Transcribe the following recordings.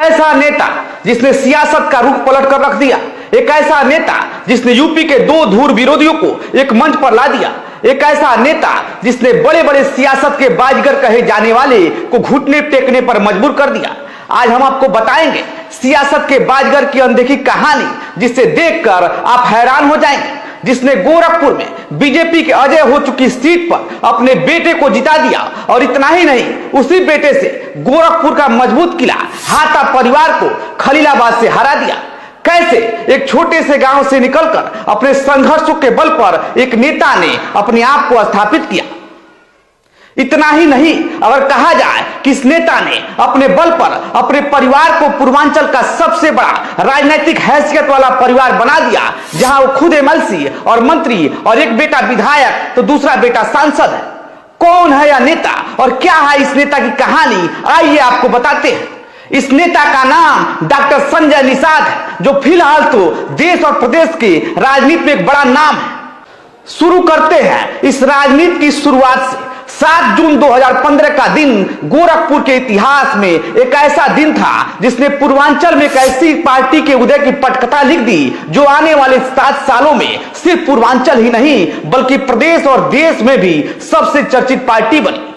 ऐसा नेता जिसने सियासत का रुख पलट कर रख दिया, एक ऐसा नेता जिसने यूपी के दो धुर विरोधियों को एक मंच पर ला दिया, एक ऐसा नेता जिसने बड़े बड़े सियासत के बाजीगर कहे जाने वाले को घुटने टेकने पर मजबूर कर दिया। आज हम आपको बताएंगे सियासत के बाजीगर की अनदेखी कहानी, जिसे देखकर आप हैरान हो जाएंगे। जिसने गोरखपुर में बीजेपी के अजय हो चुकी सीट पर अपने बेटे को जिता दिया, और इतना ही नहीं, उसी बेटे से गोरखपुर का मजबूत किला हाता परिवार को खलीलाबाद से हरा दिया। कैसे एक छोटे से गांव से निकलकर अपने संघर्षों के बल पर एक नेता ने अपने आप को स्थापित किया। इतना ही नहीं, अगर कहा जाए कि इस नेता ने अपने बल पर अपने परिवार को पूर्वांचल का सबसे बड़ा राजनीतिक हैसियत वाला परिवार बना दिया, जहां वो खुद एमएलसी और मंत्री और एक बेटा विधायक तो दूसरा बेटा सांसद है। कौन है यह नेता और क्या है इस नेता की कहानी, आइए आपको बताते हैं। इस नेता का नाम डॉक्टर संजय निषाद है, जो फिलहाल तो देश और प्रदेश के राजनीति में एक बड़ा नाम है। शुरू करते हैं इस राजनीति की शुरुआत से। 7 जून 2015 का दिन गोरखपुर के इतिहास में एक ऐसा दिन था जिसने पूर्वांचल में एक ऐसी पार्टी के उदय की पटकथा लिख दी, जो आने वाले 7 सालों में सिर्फ पूर्वांचल ही नहीं बल्कि प्रदेश और देश में भी सबसे चर्चित पार्टी बनी।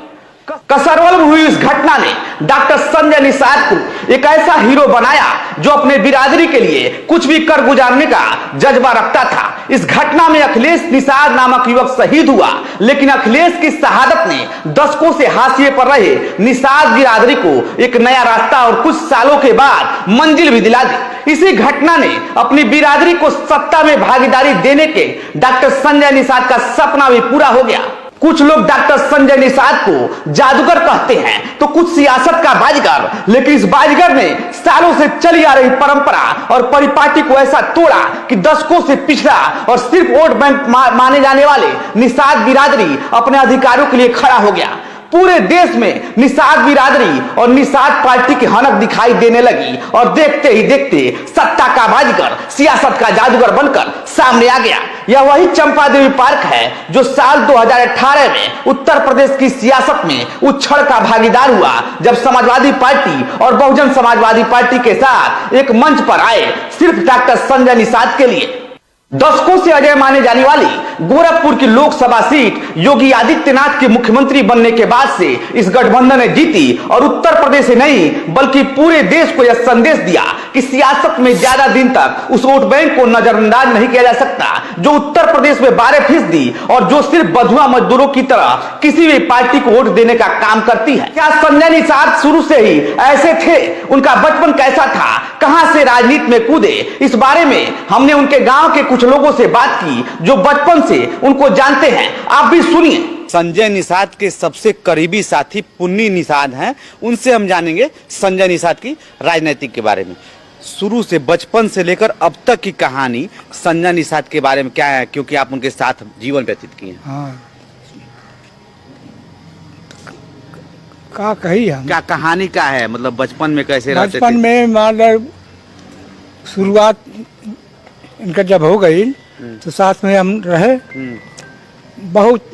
कसरवल में हुई इस घटना ने डॉक्टर संजय निषाद को एक ऐसा हीरो बनाया जो अपने बिरादरी के लिए कुछ भी कर गुजारने का जज्बा रखता था। इस घटना में अखिलेश निषाद नामक युवक शहीद हुआ, लेकिन अखिलेश की शहादत ने दशकों से हाशिए पर रहे निषाद बिरादरी को एक नया रास्ता और कुछ सालों के बाद मंजिल भी दिला दी। इसी घटना ने अपनी बिरादरी को सत्ता में भागीदारी देने के डॉक्टर संजय निषाद का सपना भी पूरा हो गया। कुछ लोग डॉक्टर संजय निषाद को जादूगर कहते हैं, तो कुछ सियासत का बाजीगर, लेकिन इस बाजीगर ने सालों से चली आ रही परंपरा और परिपाटी को ऐसा तोड़ा कि दशकों से पिछड़ा और सिर्फ वोट बैंक माने जाने वाले निषाद बिरादरी अपने अधिकारों के लिए खड़ा हो गया। पूरे देश में निषाद बिरादरी और निषाद पार्टी की हनक दिखाई देने लगी, और देखते ही देखते सत्ता का बाजीगर सियासत का जादूगर बनकर सामने आ गया। यह वही चंपा देवी पार्क है जो साल 2018 में उत्तर प्रदेश की सियासत में उछाल का भागीदार हुआ, जब समाजवादी पार्टी और बहुजन समाजवादी पार्टी के साथ एक मंच पर आए सिर्फ डॉक्टर संजय निषाद के लिए। दशकों से अजय माने जाने वाली गोरखपुर की लोकसभा सीट योगी आदित्यनाथ के मुख्यमंत्री बनने के बाद से इस गठबंधन ने जीती, और उत्तर प्रदेश से नहीं बल्कि पूरे देश को यह संदेश दिया कि सियासत में ज्यादा दिन तक उस वोट बैंक को नजरअंदाज नहीं किया जा सकता, जो उत्तर प्रदेश में 12% और जो सिर्फ बंधुआ मजदूरों की तरह किसी भी पार्टी को वोट देने का काम करती है। क्या संजय निषाद शुरू से ही ऐसे थे? उनका बचपन कैसा था? कहां से राजनीति में कूदे? इस बारे में हमने उनके गांव के कुछ लोगों से बात की जो बचपन से उनको जानते हैं। आप भी सुनिए। संजय निषाद के सबसे करीबी साथी पुन्नी निषाद हैं, उनसे हम जानेंगे संजय निषाद की राजनीतिक के बारे में। शुरू से बचपन से लेकर अब तक की कहानी संजय निषाद के बारे में क्या है, क्योंकि आप उनके साथ जीवन व्यतीत किए हैं। हाँ, क्या कही हम? क्या कहानी क्या है, मतलब बचपन में कैसे रहते थे? बचपन में मतलब शुरुआत इनका जब हो गई तो साथ में हम रहे। बहुत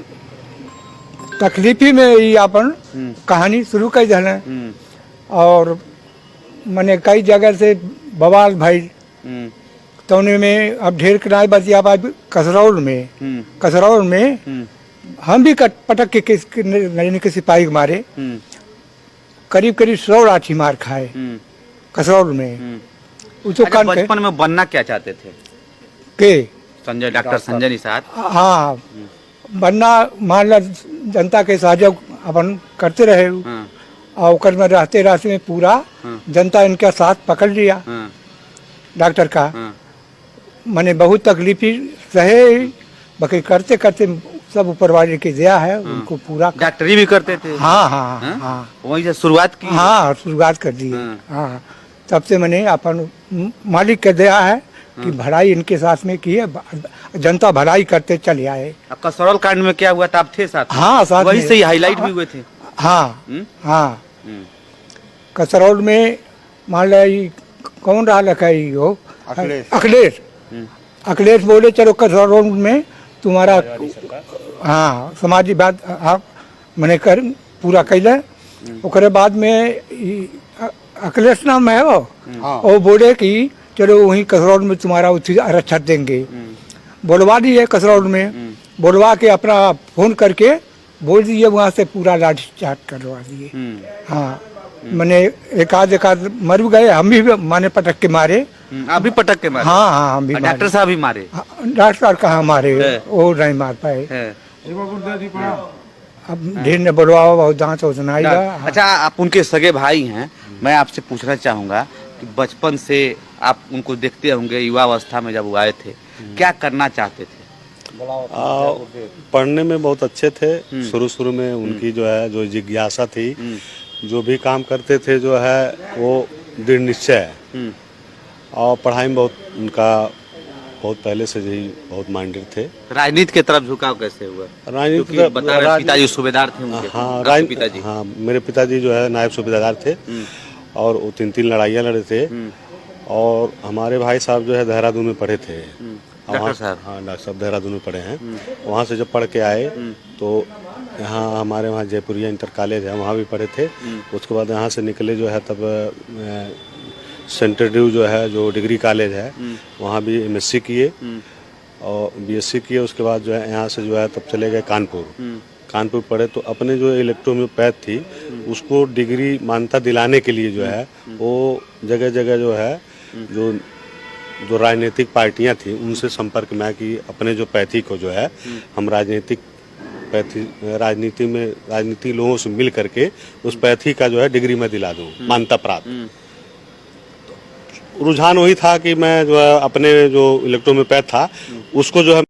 तकलीफी में ही अपन कहानी शुरू कर दिले, और मैंने कई जगह से बवाल भाई तोने में अब ढेर किनारे बचिया बात कसरौल में हम भी पटक के सिपाही मारे, करीब 100 लाठी मार खाए कसरौल में। अच्छा, बचपन में बनना क्या चाहते थे के संजय, डॉक्टर संजय निषाद? हाँ, बनना मान ला जनता के सहयोग अपन करते रहे, और में रहते रहते में पूरा जनता इनका साथ पकड़ लिया डॉक्टर का। मैंने बहुत तकलीफी सहे, बाकी करते करते सब ऊपर वाले की दया है, उनको पूरा डॉक्टरी भी करते थे। हाँ हाँ हाँ, वहीं से शुरुआत की। हाँ, शुरुआत कर दी। हाँ, तब से मैंने अपन मालिक के दया है कि भलाई इनके साथ में की है, जनता भलाई करते चले आए। कसरौल कांड में क्या हुआ था, आप थे साथ? हाँ, साथ वही से ही हाईलाइट भी हुए थे। हाँ हाँ, कसरौल में मान लो कौन रहा लखा हो, अखिलेश बोले चलो कसरौल में तुम्हारा हाँ समाजी बात आप मैंने कर पूरा कैले। ओकरे बाद में अखिलेश नाम है वो बोले कि चलो वहीं कसरौड़ में तुम्हारा आरक्षण देंगे। बोलवा दिए कसरौड़ में, बोलवा के अपना फोन करके बोल दिए, वहाँ से पूरा लाठी चार्ज करवा दिए। हाँ, मैंने एक आध मर भी गए, हम भी माने पटक के मारे। आप भी पटक के मारे? हाँ हाँ, हम भी डॉक्टर साहब भी मारे? डॉक्टर साहब कहाँ मारे, वो नहीं मार पाए। अब ढेर ने बोलवा बहुत जांच उतना आएगा। अच्छा, आप उनके सगे भाई हैं, मैं आपसे पूछना चाहूंगा कि बचपन से आप उनको देखते होंगे, युवा अवस्था में जब वो आए थे, क्या करना चाहते थे? पढ़ने में बहुत अच्छे थे। शुरू में उनकी जो है जो जिज्ञासा थी, जो भी काम करते थे जो है वो दृढ़ निश्चय है। और पढ़ाई में बहुत उनका बहुत पहले से ही बहुत माइंडेड थे। राजनीति की तरफ झुकाव कैसे हुआ? राजनीति क्योंकि बता रहे पिताजी सूबेदार थे उनके। हाँ, पिताजी? हाँ, मेरे पिताजी जो है नायब सूबेदार थे और वो 3 लड़ाइयाँ लड़े थे। और हमारे भाई साहब जो है देहरादून में पढ़े थे। डॉक्टर साहब? हाँ, डॉक्टर साहब देहरादून में पढ़े हैं। वहाँ से जब पढ़ के आए तो यहाँ हमारे वहाँ जयपुरिया इंटर कॉलेज है, वहाँ भी पढ़े थे। उसके बाद यहाँ से निकले जो है तब सेंटर ड्यू जो है जो डिग्री कॉलेज है, वहाँ भी MSc किए और BSc किए। उसके बाद जो है यहाँ से जो है तब चले गए कानपुर पढ़े। तो अपने जो इलेक्ट्रोम्योपैथ थी उसको डिग्री मान्यता दिलाने के लिए जो है वो जगह जगह जो है जो राजनीतिक पार्टियां थी उनसे संपर्क में कि अपने जो पैथी को जो है हम राजनीति लोगों से मिल करके उस पैथी का जो है डिग्री में दिला दूं, मान्यता प्राप्त। रुझान वही था कि मैं जो है अपने जो इलेक्ट्रोम्योपैथ था उसको जो है